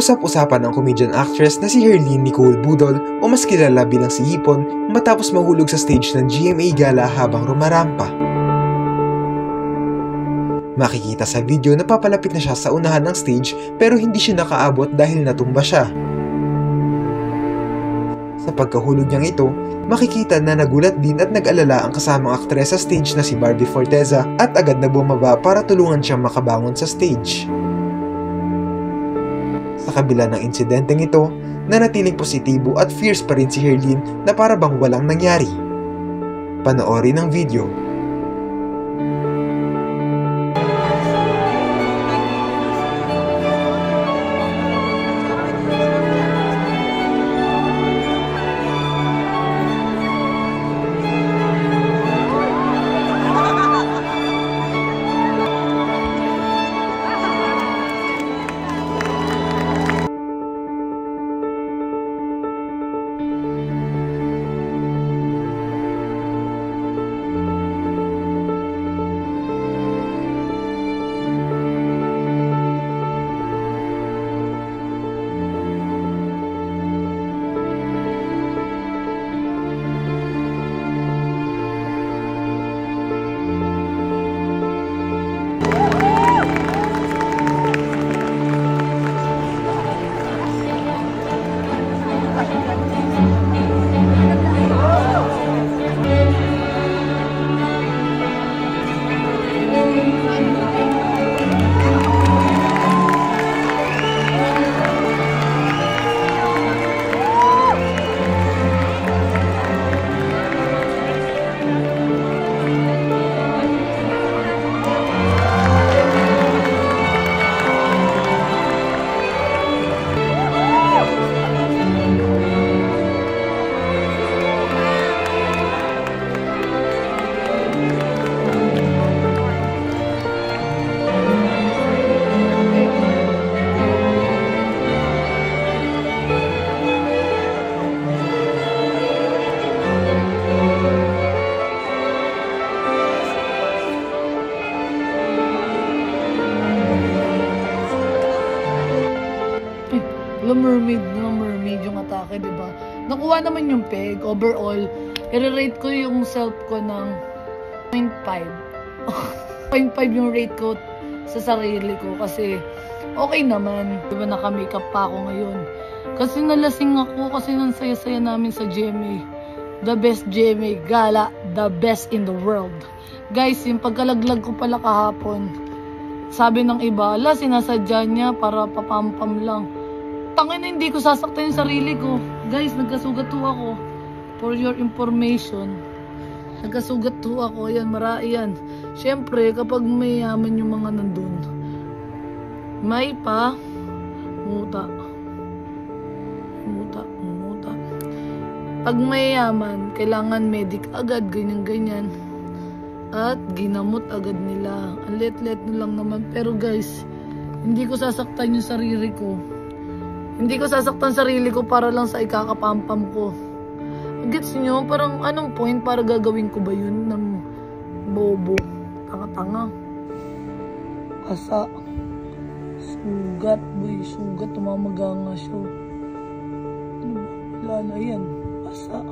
Usap-usapan ng comedian actress na si Herlene Nicole Budol o mas kilala bilang si Hipon matapos mahulog sa stage ng GMA Gala habang rumarampa. Makikita sa video na papalapit na siya sa unahan ng stage pero hindi siya nakaabot dahil natumba siya. Sa pagkahulog niyang ito, makikita na nagulat din at nag-alala ang kasamang aktres sa stage na si Barbie Forteza at agad na bumaba para tulungan siyang makabangon sa stage. Sa kabila ng insidenteng ito, nanatiling positibo at fierce pa rin si Herlene na para bang walang nangyari. Panoorin ang video. Mermaid yung atake, diba? Nakuha naman yung peg. Overall, i-rate ko yung self ko ng 0.5. 0.5 yung rate ko sa sarili ko kasi okay naman. Diba naka-makeup pa ako ngayon. Kasi nalasing ako kasi nang saya-saya namin sa GMA. The best GMA Gala, the best in the world. Guys, yung pagkalaglag ko pala kahapon, sabi ng iba, ala, sinasadya niya para papampam lang. Tangin na hindi ko sasaktan yung sarili ko. Guys, nagkasugat ho ako. For your information. Nagkasugat ho ako. Yan, marami yan. Siyempre, kapag mayaman yung mga nandun, may pa muta. Pag mayaman, kailangan medic agad, ganyan-ganyan. At ginamot agad nila. Ang let-let lang naman. Pero guys, hindi ko sasaktan yung sarili ko. Hindi ko sasaktan sarili ko para lang sa ikakapampam ko. Gets nyo? Parang anong point para gagawin ko ba yun ng bobo? Tanga-tanga. Asa. Sugat, boy. Sugat. Tumamaga nga siya. Wala na yan. Asa.